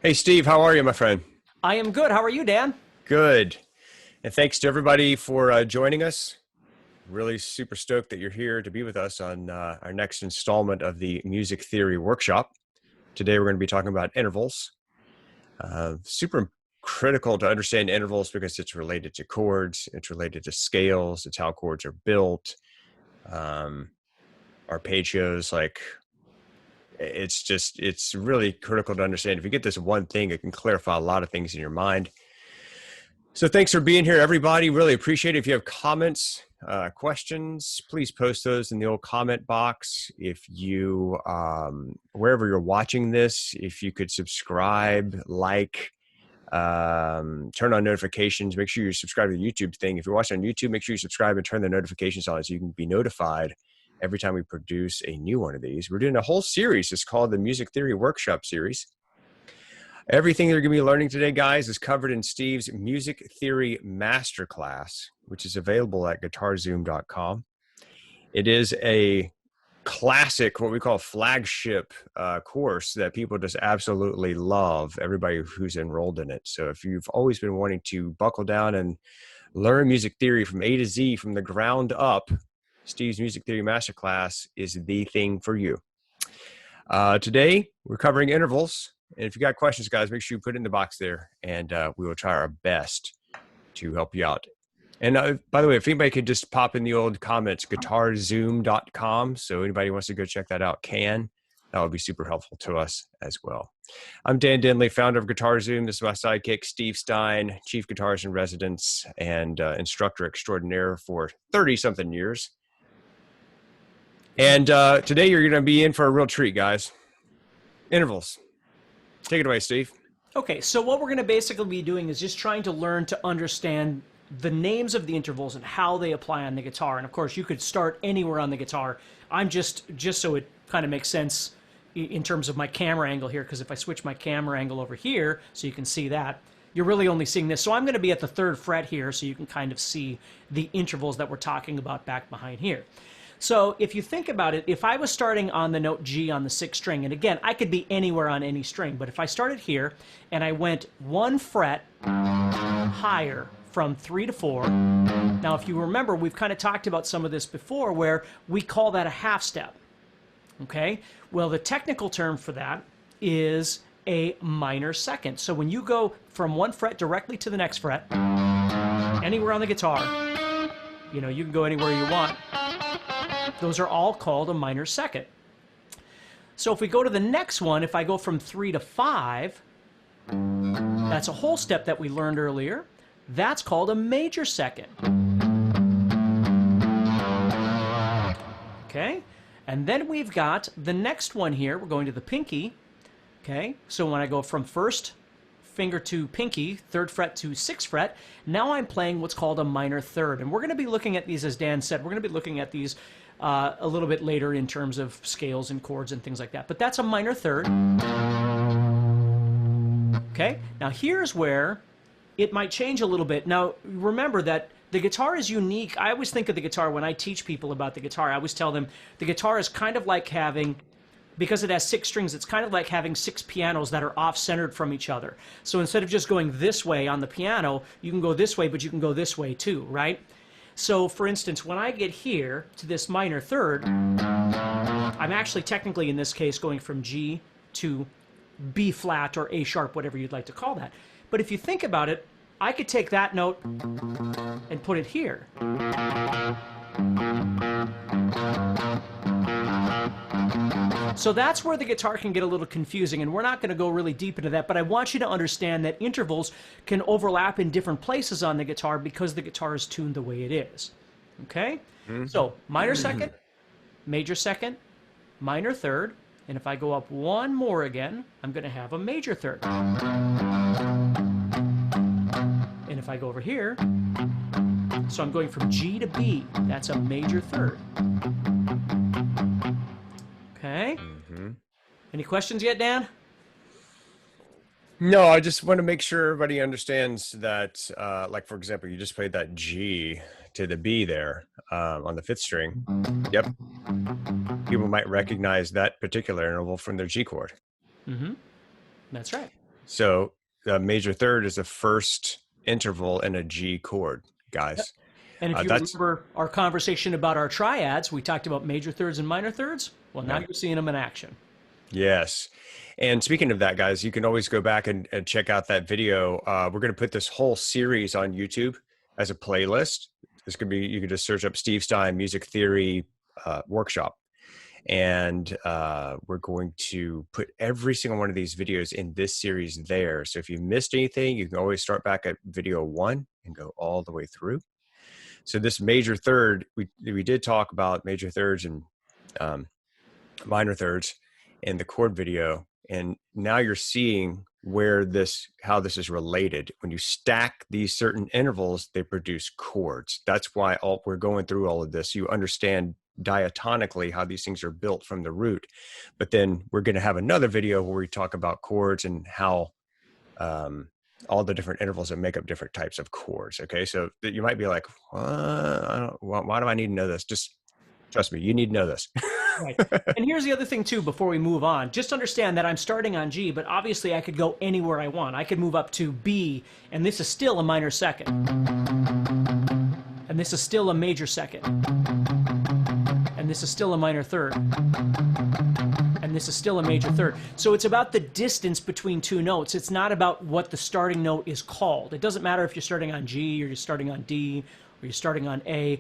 Hey, Steve, how are you, my friend? I am good. How are you, Dan? Good. And thanks to everybody for joining us. Really super stoked that you're here to be with us on our next installment of the Music Theory Workshop. Today, we're going to be talking about intervals. Super critical to understand intervals because it's related to chords, it's related to scales, it's how chords are built, arpeggios, it's really critical to understand. If you get this one thing, it can clarify a lot of things in your mind. So thanks for being here, everybody. Really appreciate it. If you have comments, questions, please post those in the old comment box. If you, wherever you're watching this, if you could subscribe, turn on notifications, make sure you subscribe to the YouTube thing. If you're watching on YouTube, make sure you subscribe and turn the notifications on so you can be notified every time we produce a new one of these. We're doing a whole series. It's called the Music Theory Workshop Series. Everything you're going to be learning today, guys, is covered in Steve's Music Theory Masterclass, which is available at guitarzoom.com. It is a classic, what we call flagship course that people just absolutely love, everybody who's enrolled in it. So if you've always been wanting to buckle down and learn music theory from A to Z, from the ground up, Steve's Music Theory Masterclass is the thing for you. Today, we're covering intervals. And if you got questions, guys, make sure you put it in the box there, and we will try our best to help you out. And by the way, if anybody could just pop in the old comments, guitarzoom.com, so anybody who wants to go check that out can. That would be super helpful to us as well. I'm Dan Denley, founder of GuitarZoom. This is my sidekick, Steve Stine, chief guitarist in residence and instructor extraordinaire for 30-something years. And today you're going to be in for a real treat, guys. Intervals. Take it away, Steve. Okay, so what we're going to basically be doing is just trying to learn to understand the names of the intervals and how they apply on the guitar. And of course, you could start anywhere on the guitar. I'm just so it kind of makes sense in terms of my camera angle here, because if I switch my camera angle over here so you can see that, you're really only seeing this. So I'm going to be at the 3rd fret here so you can kind of see the intervals that we're talking about back behind here. So if you think about it, if I was starting on the note G on the 6th string, and again, I could be anywhere on any string, but if I started here and I went 1 fret higher from 3 to 4, now if you remember, we've kind of talked about some of this before where we call that a half step, okay? Well, the technical term for that is a minor second. So when you go from 1 fret directly to the next fret, anywhere on the guitar, you know, you can go anywhere you want. Those are all called a minor second. So if we go to the next one, if I go from 3 to 5, that's a whole step that we learned earlier. That's called a major second. Okay? And then we've got the next one here. We're going to the pinky. Okay? So when I go from 1st finger to pinky, 3rd fret to 6th fret, now I'm playing what's called a minor third. And we're going to be looking at these, as Dan said, we're going to be looking at these a little bit later in terms of scales and chords and things like that. But that's a minor third. Okay, now here's where it might change a little bit. Now remember that the guitar is unique. I always think of the guitar when I teach people about the guitar. I always tell them the guitar is kind of like having, because it has 6 strings, it's kind of like having 6 pianos that are off-centered from each other. So instead of just going this way on the piano, you can go this way, but you can go this way too, right? So for instance, when I get here to this minor third, I'm actually technically in this case going from G to B flat or A sharp, whatever you'd like to call that. But if you think about it, I could take that note and put it here. So that's where the guitar can get a little confusing, and we're not going to go really deep into that, but I want you to understand that intervals can overlap in different places on the guitar because the guitar is tuned the way it is. Okay? So minor second, major second, minor third, and if I go up one more again, I'm going to have a major third. And if I go over here, so I'm going from G to B, that's a major third. Okay? Any questions yet, Dan? No, I just want to make sure everybody understands that, like, for example, you just played that G to the B there on the 5th string. Yep. People might recognize that particular interval from their G chord. That's right. So the major third is the first interval in a G chord, guys. And if you That's remember our conversation about our triads, we talked about major thirds and minor thirds. Well, now yeah. you're seeing them in action. Yes. And speaking of that, guys, you can always go back and check out that video. We're going to put this whole series on YouTube as a playlist. This could be, you can just search up Steve Stine Music Theory Workshop. And we're going to put every single one of these videos in this series there. So if you missed anything, you can always start back at video 1 and go all the way through. So this major third, we did talk about major thirds and minor thirds in the chord video, and now you're seeing how this is related. When you stack these certain intervals, they produce chords. That's why we're going through all of this. You understand diatonically how these things are built from the root. But then we're going to have another video where we talk about chords and how all the different intervals that make up different types of chords. Okay, so you might be like, why do I need to know this? Just trust me, you need to know this. Right. And here's the other thing too, before we move on, just understand that I'm starting on G, but obviously I could go anywhere I want. I could move up to B, and this is still a minor second. And this is still a major second. And this is still a minor third. And this is still a major third. So it's about the distance between two notes. It's not about what the starting note is called. It doesn't matter if you're starting on G, or you're starting on D, or you're starting on A.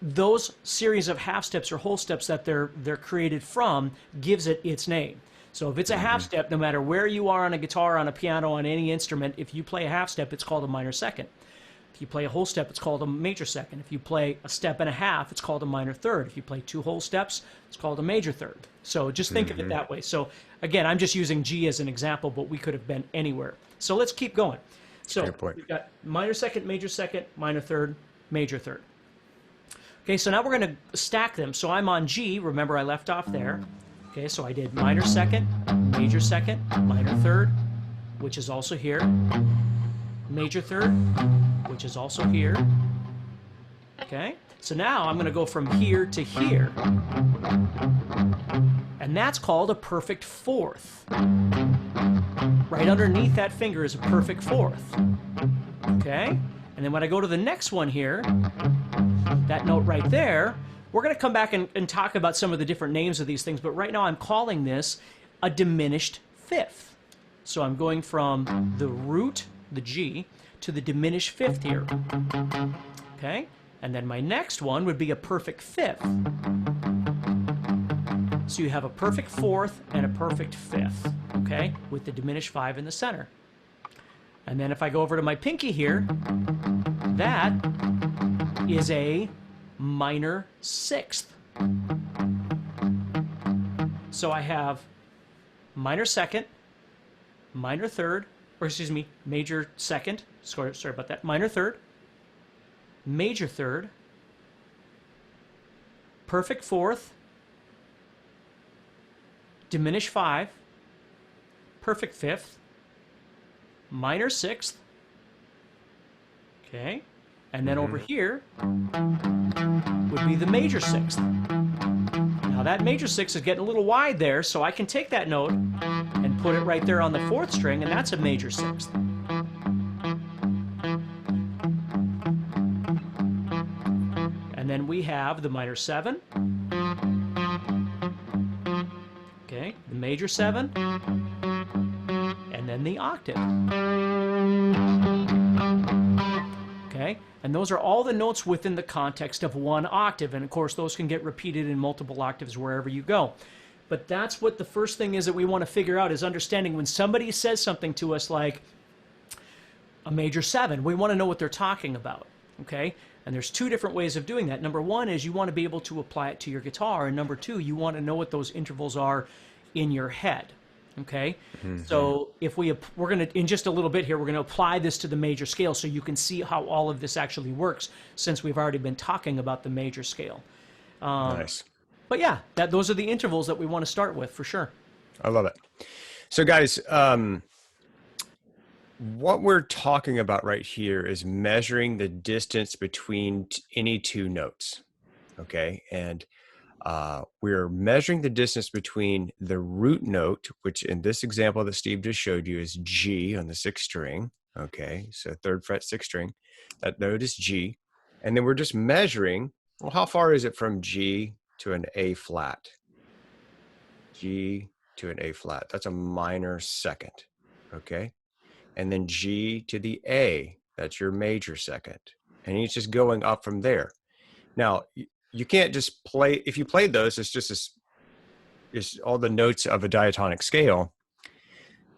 Those series of half steps or whole steps that they're created from gives it its name. So if it's a half step, no matter where you are on a guitar, on a piano, on any instrument, if you play a half step, it's called a minor second. If you play a whole step, it's called a major second. If you play a step and a half, it's called a minor third. If you play 2 whole steps, it's called a major third. So just think of it that way. So again, I'm just using G as an example, but we could have been anywhere. So let's keep going. So we've got minor second, minor third, major third. Okay, so now we're going to stack them. So I'm on G. Remember, I left off there. Okay, so I did minor second, minor third, which is also here, major third, which is also here. Okay, so now I'm going to go from here to here. And that's called a perfect fourth. Right underneath that finger is a perfect fourth. Okay, and then when I go to the next one here, that note right there, we're going to come back and talk about some of the different names of these things, but right now I'm calling this a diminished fifth. So I'm going from the root, the G, to the diminished fifth here. Okay? And then my next one would be a perfect fifth. So you have a perfect fourth and a perfect fifth, okay, with the diminished 5 in the center. And then if I go over to my pinky here, that is a minor sixth. So I have minor second, minor third, or excuse me, major second, sorry about that, minor third, major third, perfect fourth, diminished 5, perfect fifth, minor sixth, okay, and then over here would be the major sixth. Now that major sixth is getting a little wide there, so I can take that note and put it right there on the 4th string, and that's a major sixth. And then we have the minor 7, okay, the major 7, and then the octave. Okay, and those are all the notes within the context of one octave, and of course those can get repeated in multiple octaves wherever you go. But that's what the first thing is that we want to figure out, is understanding when somebody says something to us like a major 7, we want to know what they're talking about, okay? And there's 2 different ways of doing that. Number 1 is you want to be able to apply it to your guitar, and number 2, you want to know what those intervals are in your head. Okay, so if we're going to, in just a little bit here, we're going to apply this to the major scale so you can see how all of this actually works, since we've already been talking about the major scale. Nice. But yeah, those are the intervals that we want to start with for sure. I love it. So guys, what we're talking about right here is measuring the distance between any 2 notes. Okay, and we're measuring the distance between the root note, which in this example that Steve just showed you is G on the sixth string. Okay, so third fret, sixth string. That note is G. And then we're just measuring, well, how far is it from G to an A flat? G to an A flat. That's a minor second. Okay. And then G to the A, that's your major second. And it's just going up from there. Now, you can't just play, if you played those, it's all the notes of a diatonic scale.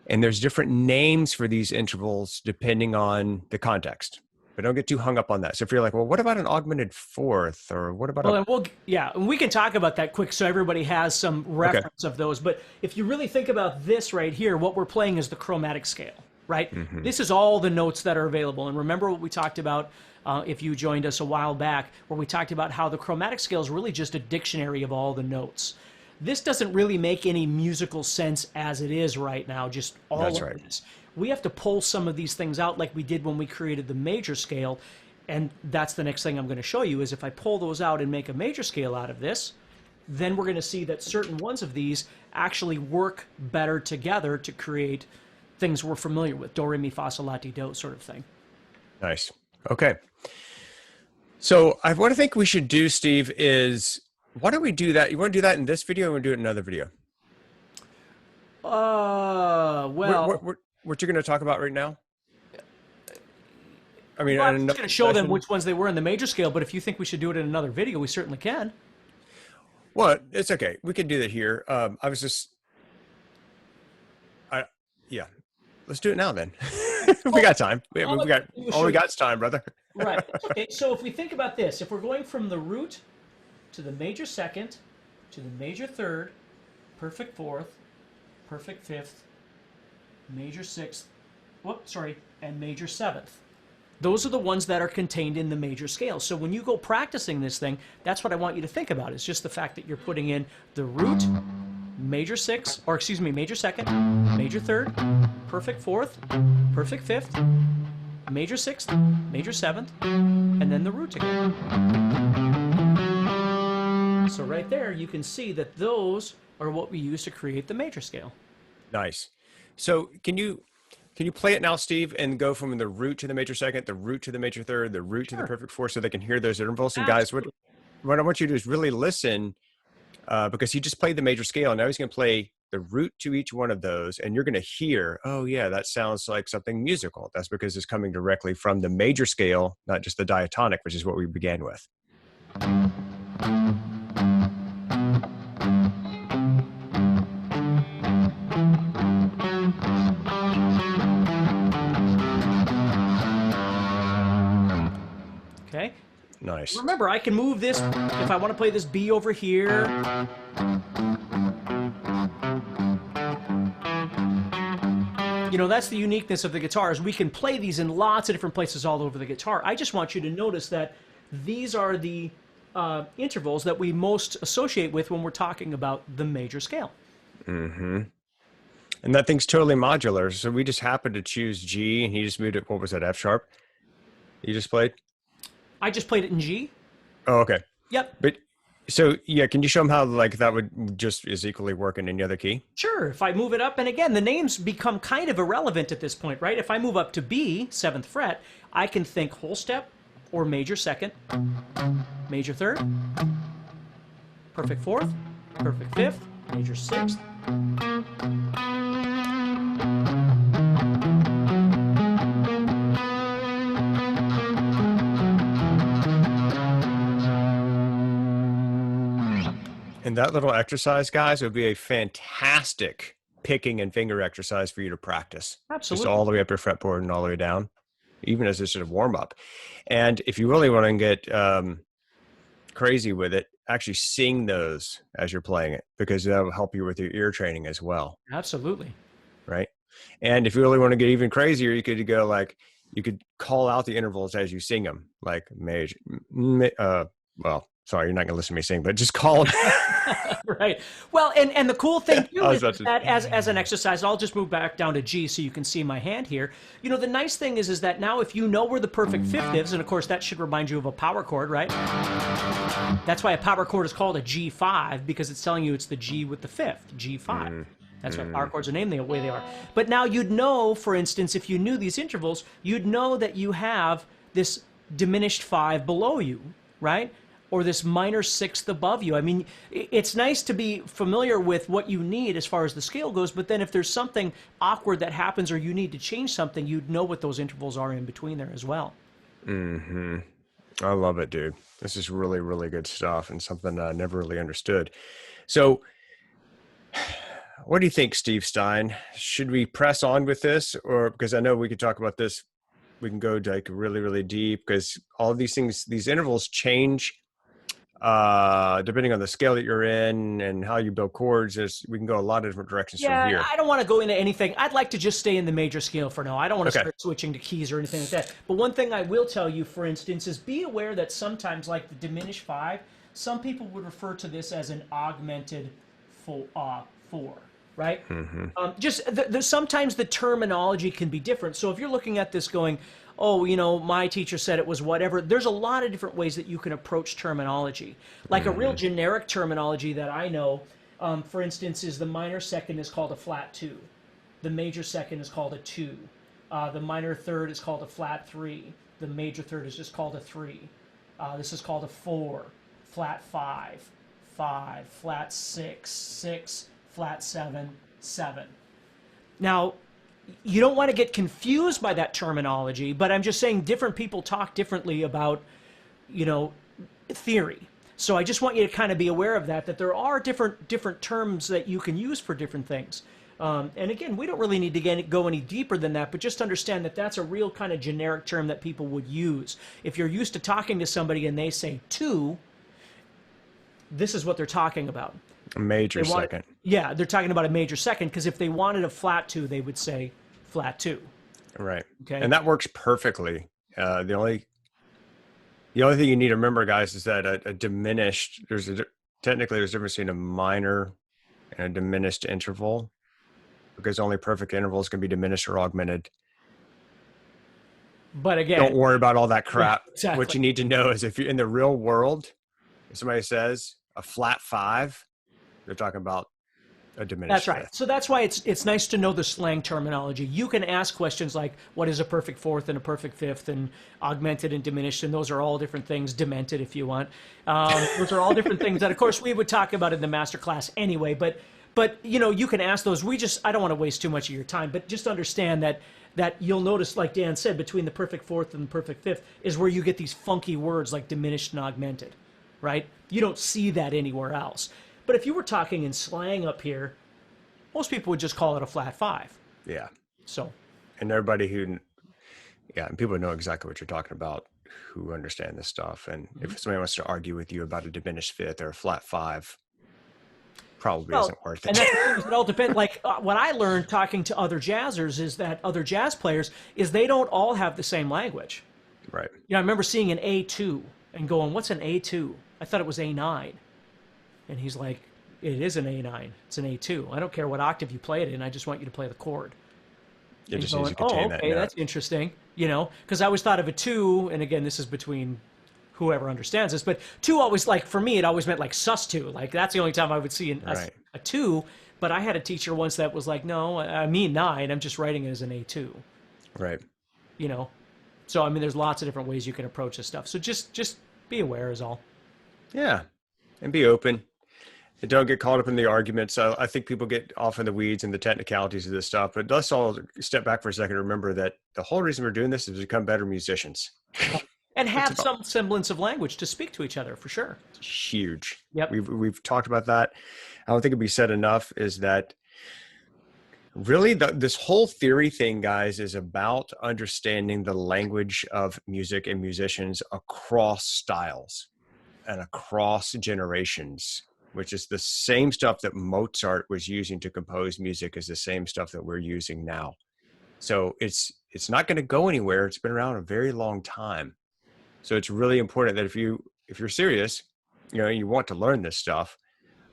And there's different names for these intervals depending on the context. But don't get too hung up on that. So if you're like, well, what about an augmented fourth? Or what about and we can talk about that quick so everybody has some reference of those. But if you really think about this right here, what we're playing is the chromatic scale, right? Mm-hmm. This is all the notes that are available. And remember what we talked about if you joined us a while back, where we talked about how the chromatic scale is really just a dictionary of all the notes. This doesn't really make any musical sense as it is right now, just all That's of right. this. We have to pull some of these things out like we did when we created the major scale, and that's the next thing I'm going to show you is if I pull those out and make a major scale out of this, then we're going to see that certain ones of these actually work better together to create things we're familiar with, do, re, mi, fa, sol, la, ti, do sort of thing. Nice. Okay. So what I think we should do, Steve, is why don't we do that? You want to do that in this video or want to do it in another video? Well... What you're going to talk about right now? I mean, I'm just going to show them which ones they were in the major scale, but if you think we should do it in another video, we certainly can. Well, it's okay. We can do that here. Yeah. Let's do it now then. We got time. We got is time, brother. Right. Okay. So if we think about this, if we're going from the root to the major second, to the major third, perfect fourth, perfect fifth, major sixth, and major seventh. Those are the ones that are contained in the major scale. So when you go practicing this thing, that's what I want you to think about. It's just the fact that you're putting in the root, major second, major third, perfect fourth, perfect fifth, major sixth, major seventh, and then the root again. So right there, you can see that those are what we use to create the major scale. Nice. So can you play it now, Steve, and go from the root to the major second, the root to the major third, the root to the perfect fourth, so they can hear those intervals? And guys, what I want you to do is really listen, because he just played the major scale, and now he's going to play the root to each one of those, and you're going to hear, oh yeah, that sounds like something musical. That's because it's coming directly from the major scale, not just the diatonic, which is what we began with. Okay. Nice. Remember, I can move this if I want to play this B over here. You know, that's the uniqueness of the guitar, is we can play these in lots of different places all over the guitar. I just want you to notice that these are the intervals that we most associate with when we're talking about the major scale. Mm-hmm. And that thing's totally modular. So we just happened to choose G, and he just moved it. What was that, F sharp? You just played? I just played it in G. Oh, okay. Yep. But so yeah, can you show them how like that would just is equally work in any other key? Sure. If I move it up, and again, the names become kind of irrelevant at this point, right? If I move up to B, 7th fret, I can think whole step or major second, major third, perfect fourth, perfect fifth, major sixth. And that little exercise, guys, would be a fantastic picking and finger exercise for you to practice. Absolutely. Just all the way up your fretboard and all the way down, even as a sort of warm up. And if you really want to get crazy with it, actually sing those as you're playing it, because that will help you with your ear training as well. Absolutely. Right. And if you really want to get even crazier, you could go like, you could call out the intervals as you sing them, like major, well, Sorry, you're not going to listen to me sing, but just called. Right. Well, and the cool thing too is about to- that as an exercise, I'll just move back down to G so you can see my hand here. You know, the nice thing is that now if you know where the perfect fifth is, and of course that should remind you of a power chord, right? That's why a power chord is called a G5, because it's telling you it's the G with the fifth, G5. That's why power chords are named the way they are. But now you'd know, for instance, if you knew these intervals, you'd know that you have this diminished 5 below you, right? Or this minor 6th above you. I mean, it's nice to be familiar with what you need as far as the scale goes, but then if there's something awkward that happens or you need to change something, you'd know what those intervals are in between there as well. I love it, dude. This is really, really good stuff and something I never really understood. So what do you think, Steve Stine? Should we press on with this? Or because I know we could talk about this, we can go like really, really deep, because all of these things, these intervals change depending on the scale that you're in and how you build chords. We can go a lot of different directions from here. I don't want to go into anything. I'd like to just stay in the major scale for now. I don't want to start switching to keys or anything like that. But one thing I will tell you, for instance, is be aware that sometimes, like the diminished 5, some people would refer to this as an augmented 4, right? Sometimes the terminology can be different. So if you're looking at this going, oh, you know, my teacher said it was whatever, there's a lot of different ways that you can approach terminology. Like a real generic terminology that I know, for instance, is the minor second is called a flat 2. The major second is called a 2. The minor third is called a flat 3. The major third is just called a 3. This is called a 4, flat 5, 5, flat 6, 6, flat 7, 7. Now, you don't want to get confused by that terminology, but I'm just saying different people talk differently about, you know, theory. So I just want you to kind of be aware of that there are different terms that you can use for different things. And again, we don't really need to go any deeper than that, but just understand that that's a real kind of generic term that people would use. If you're used to talking to somebody and they say 2, this is what they're talking about. A major second. Yeah, they're talking about a major second, because if they wanted a flat 2, they would say flat 2. Right. Okay. And that works perfectly. The only thing you need to remember, guys, is that a diminished, technically there's a difference between a minor and a diminished interval, because only perfect intervals can be diminished or augmented. But again, don't worry about all that crap. Yeah, exactly. What you need to know is if you're in the real world, if somebody says a flat 5, they're talking about a diminished. That's right. fifth. So that's why it's nice to know the slang terminology. You can ask questions like, what is a perfect 4th and a perfect 5th, and augmented and diminished, and those are all different things. Demented, if you want. Those are all different things that, of course, we would talk about in the master class anyway. But you know, you can ask those. I don't want to waste too much of your time, but just understand that you'll notice, like Dan said, between the perfect 4th and the perfect 5th is where you get these funky words like diminished and augmented, right? You don't see that anywhere else. But if you were talking in slang up here, most people would just call it a flat 5. Yeah. So. And everybody and people know exactly what you're talking about who understand this stuff. And if somebody wants to argue with you about a diminished 5th or a flat 5, probably isn't worth it. And that's, it all depends. Like what I learned talking to other jazzers is that other jazz players is they don't all have the same language. Right. You know, I remember seeing an A2 and going, what's an A2? I thought it was A9. And he's like, it is an A9. It's an A2. I don't care what octave you play it in. I just want you to play the chord. It just going, needs to contain okay, that. That's interesting. You know, because I always thought of a 2, and again, this is between whoever understands this, but 2 always, like, for me, it always meant like sus2. Like, that's the only time I would see a 2. But I had a teacher once that was like, no, I mean 9. I'm just writing it as an A2. Right. You know? So, I mean, there's lots of different ways you can approach this stuff. So just be aware is all. Yeah. And be open. And don't get caught up in the arguments. I think people get off in the weeds and the technicalities of this stuff, but let's all step back for a second and remember that the whole reason we're doing this is to become better musicians. And have some semblance of language to speak to each other, for sure. It's huge. Yep. We've talked about that. I don't think it'd be said enough is that really this whole theory thing, guys, is about understanding the language of music and musicians across styles and across generations, which is the same stuff that Mozart was using to compose music is the same stuff that we're using now. So it's not going to go anywhere. It's been around a very long time. So it's really important that if you're serious, you want to learn this stuff,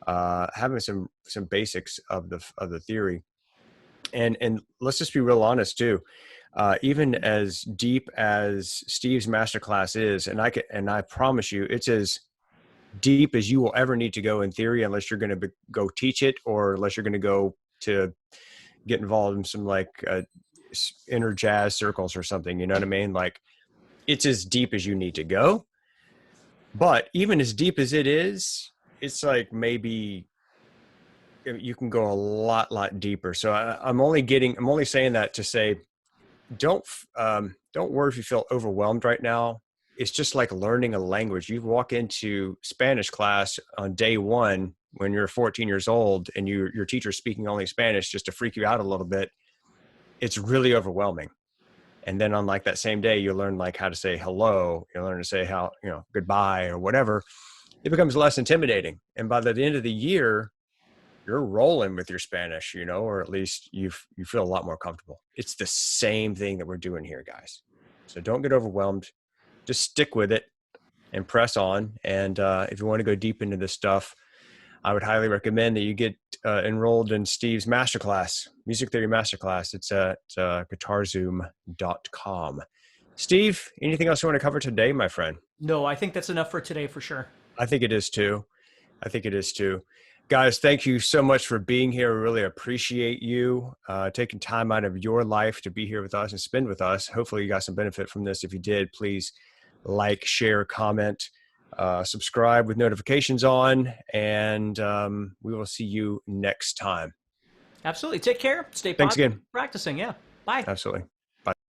having some basics of the theory. And let's just be real honest too. Even as deep as Steve's masterclass is, and I promise you, it's as deep as you will ever need to go in theory, unless you're going to go teach it, or unless you're going to go to get involved in some like inner jazz circles or something. You know what I mean? Like, it's as deep as you need to go. But even as deep as it is, it's like maybe you can go a lot deeper. So I'm only saying that to say, don't worry if you feel overwhelmed right now. It's just like learning a language. You walk into Spanish class on day one when you're 14 years old and your teacher's speaking only Spanish just to freak you out a little bit. It's really overwhelming. And then on like that same day, you learn like how to say hello, you learn to say goodbye or whatever. It becomes less intimidating. And by the end of the year, you're rolling with your Spanish, or at least you feel a lot more comfortable. It's the same thing that we're doing here, guys. So don't get overwhelmed. Just stick with it and press on. And if you want to go deep into this stuff, I would highly recommend that you get enrolled in Steve's masterclass, Music Theory Masterclass. It's at guitarzoom.com. Steve, anything else you want to cover today, my friend? No, I think that's enough for today for sure. I think it is too. Guys, thank you so much for being here. We really appreciate you taking time out of your life to be here with us and spend with us. Hopefully you got some benefit from this. If you did, please like, share, comment, subscribe with notifications on, and we will see you next time. Absolutely. Take care. Stay Thanks positive. again. Practicing. Yeah. Bye. Absolutely.